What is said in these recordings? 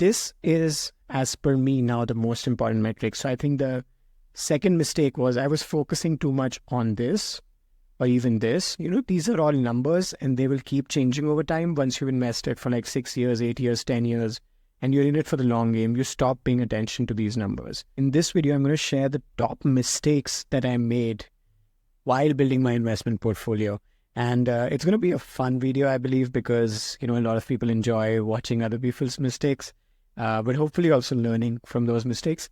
this is, as per me now, the most important metric. So I think the second mistake was I was focusing too much on this or even this. These are all numbers and they will keep changing over time. Once you've invested for like 6 years, 8 years, 10 years, and you're in it for the long game, you stop paying attention to these numbers. In this video, I'm going to share the top mistakes that I made while building my investment portfolio. And it's going to be a fun video, I believe, because, a lot of people enjoy watching other people's mistakes, but hopefully also learning from those mistakes.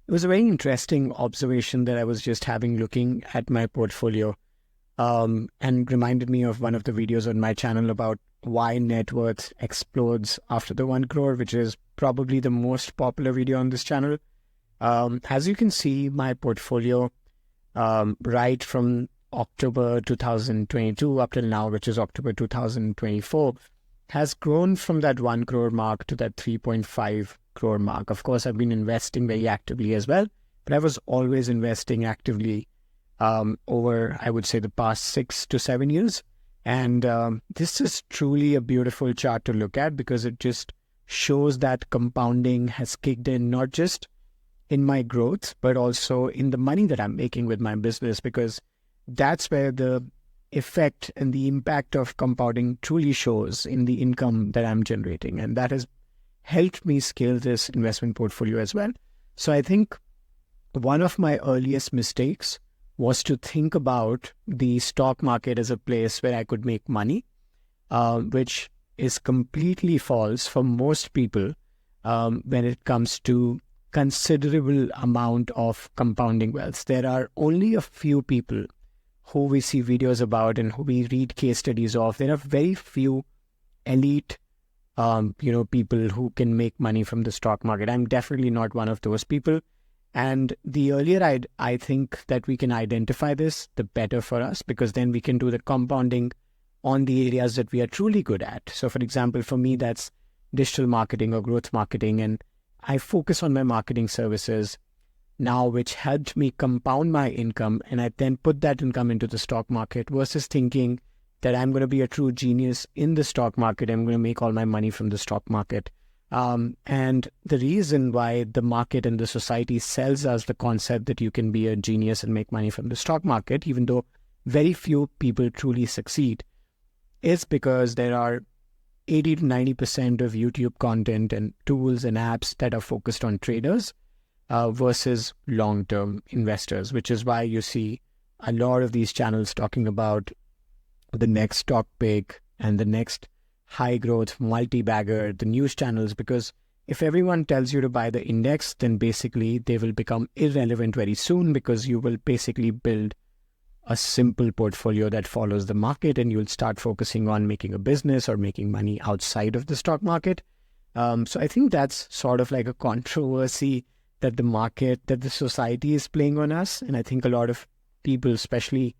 It was a very interesting observation that I was just having looking at my portfolio, and reminded me of one of the videos on my channel about why net worth explodes after the 1 crore, which is probably the most popular video on this channel. As you can see, my portfolio, right from October 2022 up till now, which is October 2024, has grown from that 1 crore mark to that 3.5 crore mark. Of course, I've been investing very actively as well, but I was always investing actively over, I would say, the past 6 to 7 years. And this is truly a beautiful chart to look at because it just shows that compounding has kicked in, not just in my growth, but also in the money that I'm making with my business, because that's where the effect and the impact of compounding truly shows in the income that I'm generating. And that has helped me scale this investment portfolio as well. So I think one of my earliest mistakes was to think about the stock market as a place where I could make money, which is completely false for most people when it comes to considerable amount of compounding wealth. There are only a few people who we see videos about and who we read case studies of. There are very few elite, people who can make money from the stock market. I'm definitely not one of those people. And the earlier I think that we can identify this, the better for us, because then we can do the compounding on the areas that we are truly good at. So for example, for me, that's digital marketing or growth marketing. And I focus on my marketing services now, which helped me compound my income. And I then put that income into the stock market versus thinking that I'm going to be a true genius in the stock market. I'm going to make all my money from the stock market. And the reason why the market and the society sells us the concept that you can be a genius and make money from the stock market, even though very few people truly succeed, is because there are 80 to 90% of YouTube content and tools and apps that are focused on traders versus long-term investors, which is why you see a lot of these channels talking about the next stock pick and the next high growth multi-bagger, the news channels, because if everyone tells you to buy the index, then basically they will become irrelevant very soon, because you will basically build a simple portfolio that follows the market and you'll start focusing on making a business or making money outside of the stock market. So I think that's sort of like a controversy that the society is playing on us. And I think a lot of people, especially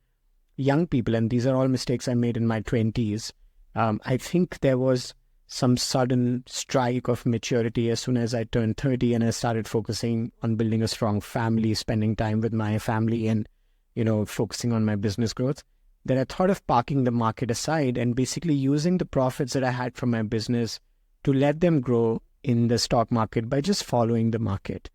young people, and these are all mistakes I made in my 20s, I think there was some sudden strike of maturity as soon as I turned 30 and I started focusing on building a strong family, spending time with my family and, focusing on my business growth, that I thought of parking the market aside and basically using the profits that I had from my business to let them grow in the stock market by just following the market.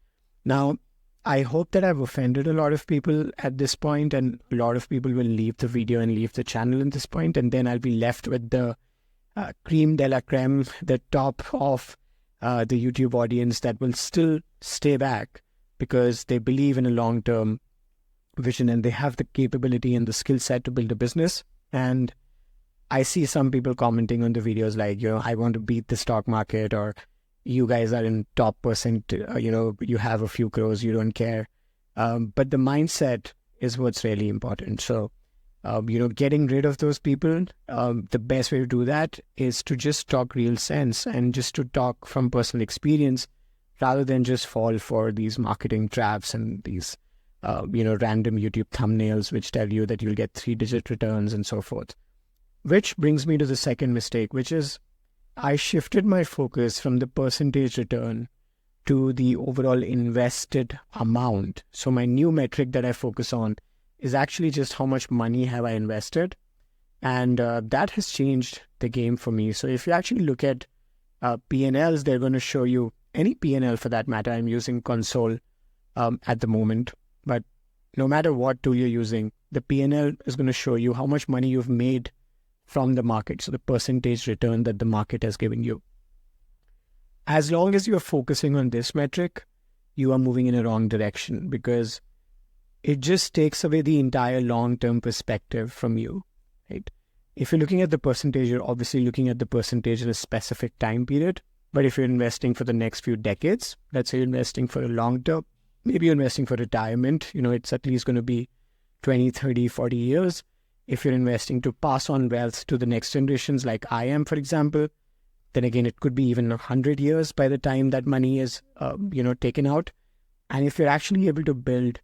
Now, I hope that I've offended a lot of people at this point, and a lot of people will leave the video and leave the channel at this point, and then I'll be left with the creme de la creme, the top of the YouTube audience that will still stay back because they believe in a long-term vision and they have the capability and the skill set to build a business. And I see some people commenting on the videos like, I want to beat the stock market, or you guys are in top percent, you have a few crores, you don't care. But the mindset is what's really important. So, getting rid of those people, the best way to do that is to just talk real sense and just to talk from personal experience rather than just fall for these marketing traps and these, random YouTube thumbnails which tell you that you'll get 3-digit returns and so forth. Which brings me to the second mistake, which is I shifted my focus from the percentage return to the overall invested amount. So my new metric that I focus on is actually just how much money have I invested. And that has changed the game for me. So if you actually look at P&Ls, they're going to show you any P&L for that matter. I'm using console at the moment, but no matter what tool you're using, the P&L is going to show you how much money you've made from the market. So the percentage return that the market has given you. As long as you're focusing on this metric, you are moving in a wrong direction, because it just takes away the entire long-term perspective from you, right? If you're looking at the percentage, you're obviously looking at the percentage in a specific time period. But if you're investing for the next few decades, let's say you're investing for a long term, maybe you're investing for retirement, it's at least going to be 20, 30, 40 years. If you're investing to pass on wealth to the next generations, like I am, for example, then again, it could be even 100 years by the time that money is, taken out. And if you're actually able to build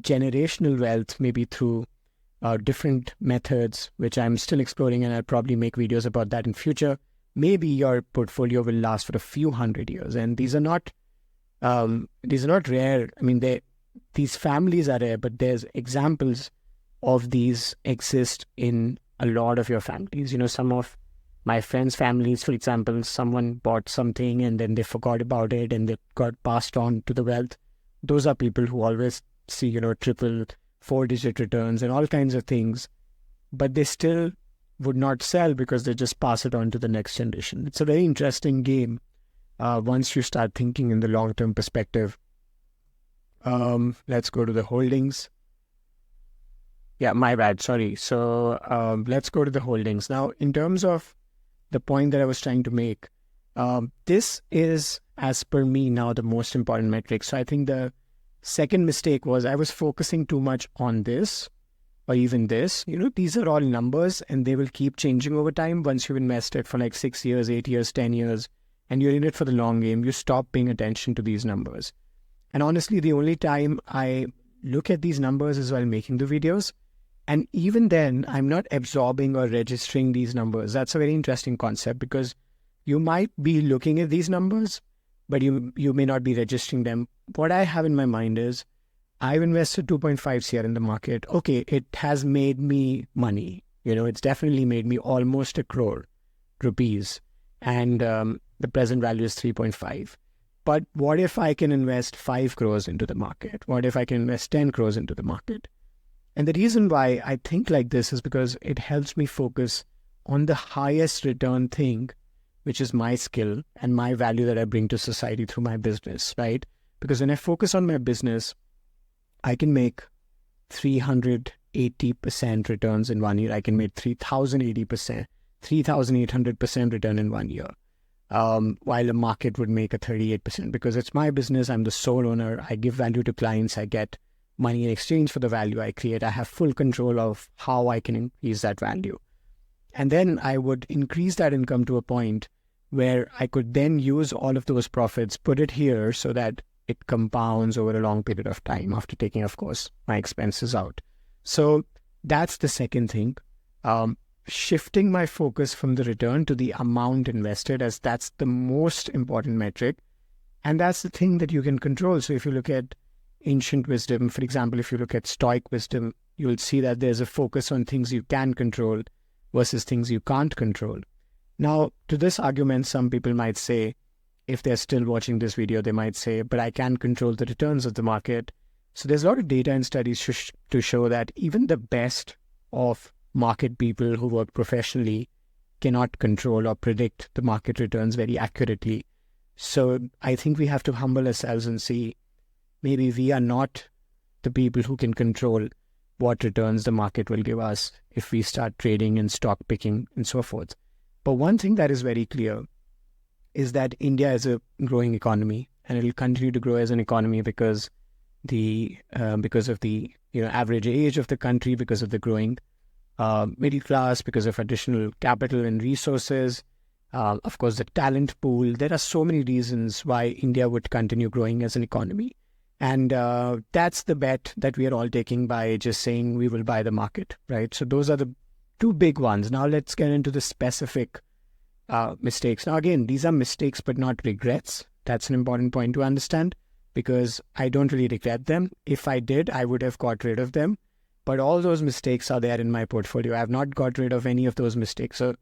generational wealth, maybe through different methods, which I'm still exploring, and I'll probably make videos about that in future, maybe your portfolio will last for a few hundred years. And these are not rare. I mean, these families are rare, but there's examples of these exist in a lot of your families. Some of my friends' families, for example, someone bought something and then they forgot about it and it got passed on to the wealth. Those are people who always see, triple, 4-digit returns and all kinds of things, but they still would not sell because they just pass it on to the next generation. It's a very interesting game once you start thinking in the long-term perspective. Let's go to the holdings. Yeah, my bad. Sorry. So let's go to the holdings. Now, in terms of the point that I was trying to make, this is, as per me now, the most important metric. So I think the second mistake was I was focusing too much on this or even this. These are all numbers and they will keep changing over time. Once you've invested for like 6 years, 8 years, 10 years, and you're in it for the long game, you stop paying attention to these numbers. And honestly, the only time I look at these numbers is while making the videos. And even then, I'm not absorbing or registering these numbers. That's a very interesting concept, because you might be looking at these numbers, but you may not be registering them. What I have in my mind is, I've invested 2.5 crore in the market. Okay, it has made me money. It's definitely made me almost 1 crore rupees. And the present value is 3.5. But what if I can invest 5 crores into the market? What if I can invest 10 crores into the market? And the reason why I think like this is because it helps me focus on the highest return thing, which is my skill and my value that I bring to society through my business, right? Because when I focus on my business, I can make 380% returns in 1 year. I can make 3,800% return in 1 year, while the market would make a 38%. Because it's my business, I'm the sole owner, I give value to clients, I get money in exchange for the value I create. I have full control of how I can increase that value. And then I would increase that income to a point where I could then use all of those profits, put it here so that it compounds over a long period of time after taking, of course, my expenses out. So that's the second thing. Shifting my focus from the return to the amount invested, as that's the most important metric. And that's the thing that you can control. So if you look at ancient wisdom, for example, if you look at Stoic wisdom, you'll see that there's a focus on things you can control versus things you can't control. Now, to this argument, some people might say, if they're still watching this video, they might say, but I can control the returns of the market. So there's a lot of data and studies to show that even the best of market people who work professionally cannot control or predict the market returns very accurately. So I think we have to humble ourselves and see, maybe we are not the people who can control what returns the market will give us if we start trading and stock picking and so forth. But one thing that is very clear is that India is a growing economy, and it will continue to grow as an economy because of the average age of the country, because of the growing middle class, because of additional capital and resources, of course the talent pool. There are so many reasons why India would continue growing as an economy. And that's the bet that we are all taking by just saying we will buy the market, right? So those are the two big ones. Now let's get into the specific mistakes. Now again, these are mistakes but not regrets. That's an important point to understand, because I don't really regret them. If I did, I would have got rid of them. But all those mistakes are there in my portfolio. I have not got rid of any of those mistakes. So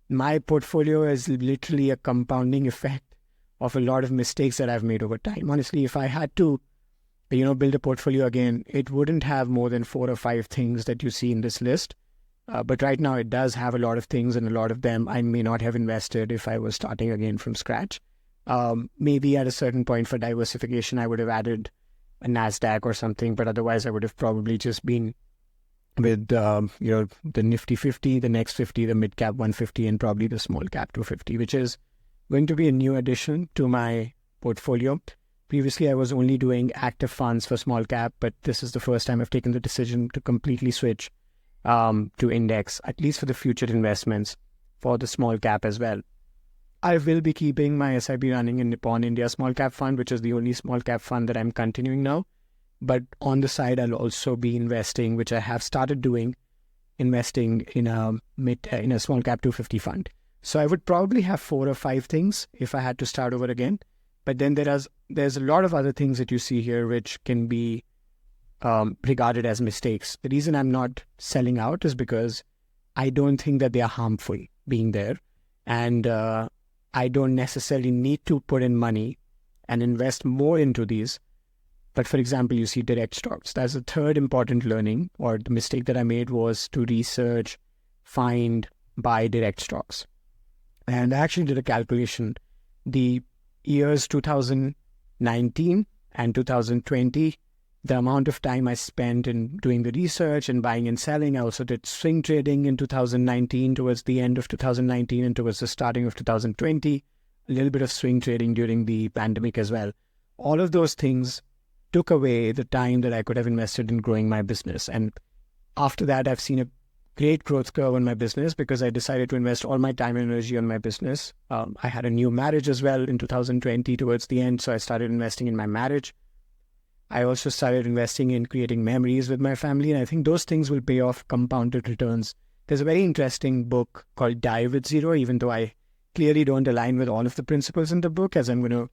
my portfolio is literally a compounding effect of a lot of mistakes that I've made over time. Honestly, if I had to, build a portfolio again, it wouldn't have more than 4 or 5 things that you see in this list. But right now it does have a lot of things, and a lot of them I may not have invested if I was starting again from scratch. Maybe at a certain point for diversification, I would have added a NASDAQ or something, but otherwise I would have probably just been with, the Nifty 50, the Next 50, the Mid Cap 150, and probably the Small Cap 250, which is going to be a new addition to my portfolio. Previously, I was only doing active funds for small cap, but this is the first time I've taken the decision to completely switch to index, at least for the future investments for the small cap as well. I will be keeping my SIP running in Nippon India Small Cap Fund, which is the only small cap fund that I'm continuing now. But on the side, I'll also be investing, which I have started doing, investing in a small cap 250 fund. So I would probably have 4 or 5 things if I had to start over again. But then there's a lot of other things that you see here which can be regarded as mistakes. The reason I'm not selling out is because I don't think that they are harmful being there. And I don't necessarily need to put in money and invest more into these. But for example, you see direct stocks. That's the third important learning, or the mistake that I made was to research, find, buy direct stocks. And I actually did a calculation. The years 2019 and 2020, the amount of time I spent in doing the research and buying and selling. I also did swing trading in 2019, towards the end of 2019 and towards the starting of 2020, a little bit of swing trading during the pandemic as well. All of those things took away the time that I could have invested in growing my business. And after that, I've seen a great growth curve on my business because I decided to invest all my time and energy on my business. I had a new marriage as well in 2020 towards the end, so I started investing in my marriage. I also started investing in creating memories with my family, and I think those things will pay off compounded returns. There's a very interesting book called Die with Zero, even though I clearly don't align with all of the principles in the book, as I'm going to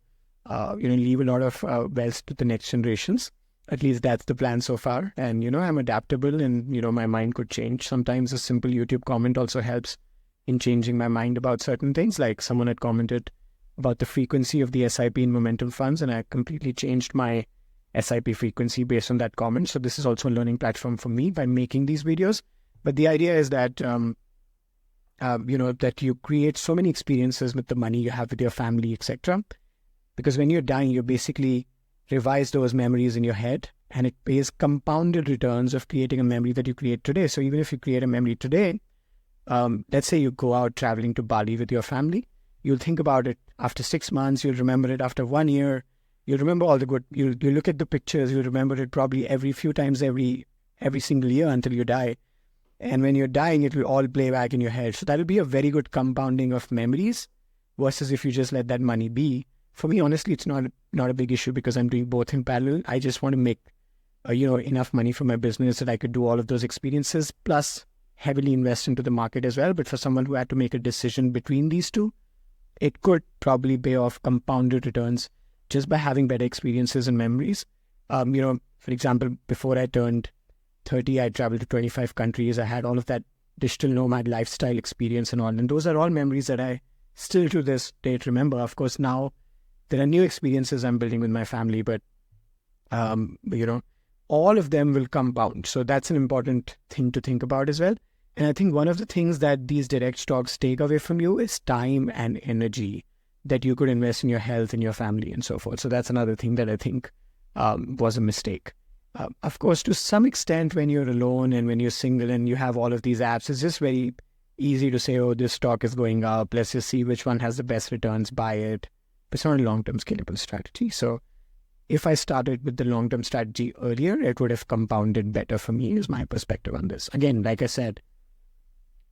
leave a lot of wealth to the next generations. At least that's the plan so far. And, I'm adaptable, and, my mind could change. Sometimes a simple YouTube comment also helps in changing my mind about certain things. Like someone had commented about the frequency of the SIP in momentum funds, and I completely changed my SIP frequency based on that comment. So this is also a learning platform for me by making these videos. But the idea is that, that you create so many experiences with the money you have with your family, etc. Because when you're dying, you basically revise those memories in your head, and it pays compounded returns of creating a memory that you create today. So even if you create a memory today, let's say you go out traveling to Bali with your family, you'll think about it after 6 months, you'll remember it after 1 year, you'll remember all the good, you look at the pictures, you'll remember it probably every few times every single year until you die. And when you're dying, it will all play back in your head. So that'll be a very good compounding of memories versus if you just let that money be. For me, honestly, it's not a big issue because I'm doing both in parallel. I just want to make, enough money for my business that I could do all of those experiences, plus heavily invest into the market as well. But for someone who had to make a decision between these two, it could probably pay off compounded returns just by having better experiences and memories. For example, before I turned 30, I traveled to 25 countries. I had all of that digital nomad lifestyle experience and all. And those are all memories that I still to this date remember. Of course, now there are new experiences I'm building with my family, but, all of them will compound. So that's an important thing to think about as well. And I think one of the things that these direct stocks take away from you is time and energy that you could invest in your health and your family and so forth. So that's another thing that I think was a mistake. Of course, to some extent, when you're alone and when you're single and you have all of these apps, it's just very easy to say, oh, this stock is going up. Let's just see which one has the best returns, buy it. But it's not a long-term scalable strategy. So if I started with the long-term strategy earlier, it would have compounded better for me, is my perspective on this. Again, like I said,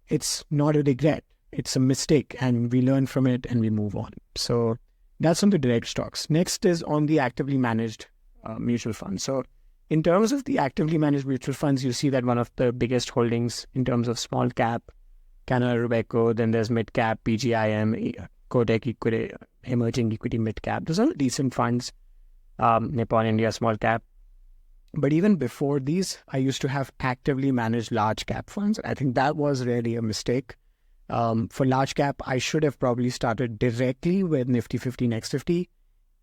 it's not a regret. It's a mistake, and we learn from it and we move on. So that's on the direct stocks. Next is on the actively managed mutual funds. So in terms of the actively managed mutual funds, you see that one of the biggest holdings in terms of small cap, Canada Robeco, then there's mid cap, PGIM, Kotak Equity, Emerging Equity Mid Cap. Those are decent funds. Nippon India Small Cap. But even before these, I used to have actively managed large cap funds. I think that was really a mistake. For large cap, I should have probably started directly with Nifty 50 Next 50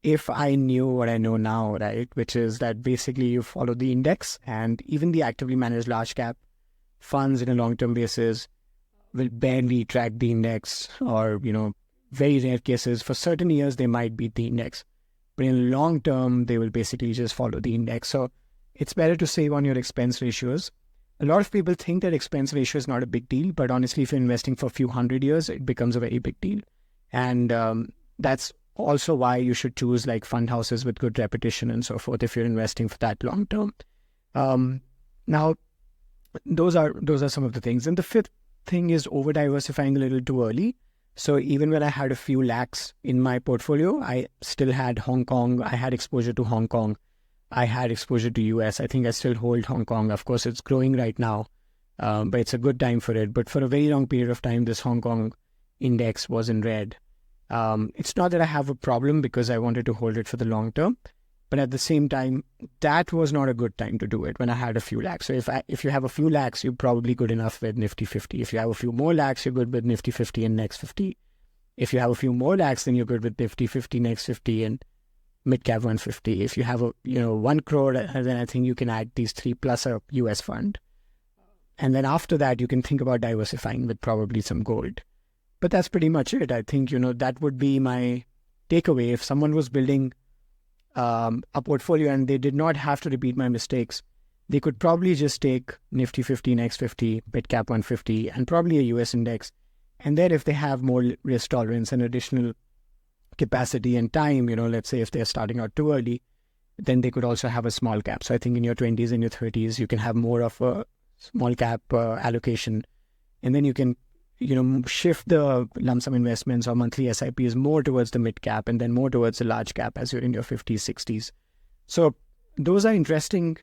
if I knew what I know now, right? Which is that basically you follow the index, and even the actively managed large cap funds in a long-term basis will barely track the index, or, very rare cases. For certain years, they might beat the index. But in long term, they will basically just follow the index. So it's better to save on your expense ratios. A lot of people think that expense ratio is not a big deal, but honestly, if you're investing for a few hundred years, it becomes a very big deal. And that's also why you should choose like fund houses with good reputation and so forth if you're investing for that long term. Now, those are some of the things. And the fifth thing is over diversifying a little too early. So even when I had a few lakhs in my portfolio, I still had Hong Kong. I had exposure to Hong Kong. I had exposure to US. I think I still hold Hong Kong. Of course, it's growing right now, but it's a good time for it. But for a very long period of time, this Hong Kong index was in red. It's not that I have a problem because I wanted to hold it for the long term, but at the same time, that was not a good time to do it when I had a few lakhs. So if you have a few lakhs, you're probably good enough with Nifty 50. If you have a few more lakhs, you're good with Nifty 50 and Next 50. If you have a few more lakhs, then you're good with Nifty 50, Next 50, and Mid Cap 150. If you have 1 crore, then I think you can add these 3 plus a US fund. And then after that, you can think about diversifying with probably some gold. But that's pretty much it. I think, that would be my takeaway. If someone was building a portfolio and they did not have to repeat my mistakes, they could probably just take Nifty 50, Next 50, Mid Cap 150, and probably a US index. And then if they have more risk tolerance and additional capacity and time, let's say if they're starting out too early, then they could also have a small cap. So I think in your 20s and your 30s, you can have more of a small cap allocation. And then you can, shift the lump sum investments or monthly SIPs more towards the mid cap and then more towards the large cap as you're in your 50s, 60s. So those are interesting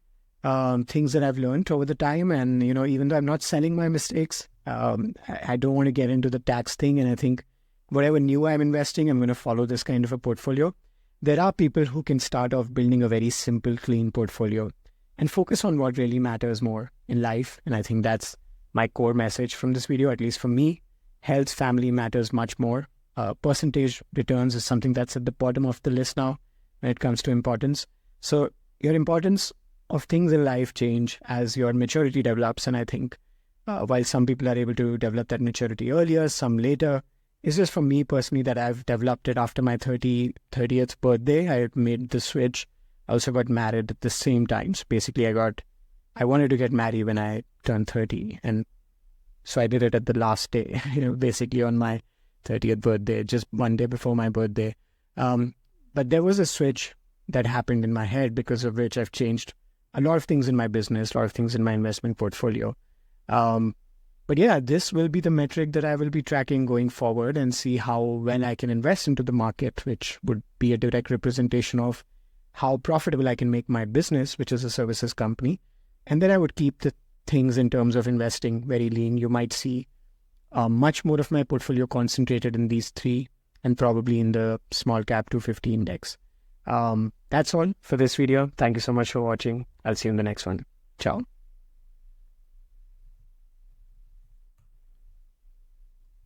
things that I've learned over the time. And, even though I'm not selling my mistakes, I don't want to get into the tax thing. And I think whatever new I'm investing, I'm going to follow this kind of a portfolio. There are people who can start off building a very simple, clean portfolio and focus on what really matters more in life. And I think that's my core message from this video. At least for me, health, family matters much more. Percentage returns is something that's at the bottom of the list now when it comes to importance. So your importance of things in life change as your maturity develops. And I think while some people are able to develop that maturity earlier, some later, it's just for me personally that I've developed it after my 30th birthday. I made the switch. I also got married at the same time. So basically I wanted to get married when I turned 30. And so I did it at the last day, basically on my 30th birthday, just one day before my birthday. But there was a switch that happened in my head because of which I've changed a lot of things in my business, a lot of things in my investment portfolio. But yeah, this will be the metric that I will be tracking going forward and see how well I can invest into the market, which would be a direct representation of how profitable I can make my business, which is a services company. And then I would keep the things in terms of investing very lean. You might see much more of my portfolio concentrated in these three and probably in the small cap 250 index. That's all for this video. Thank you so much for watching. I'll see you in the next one. Ciao.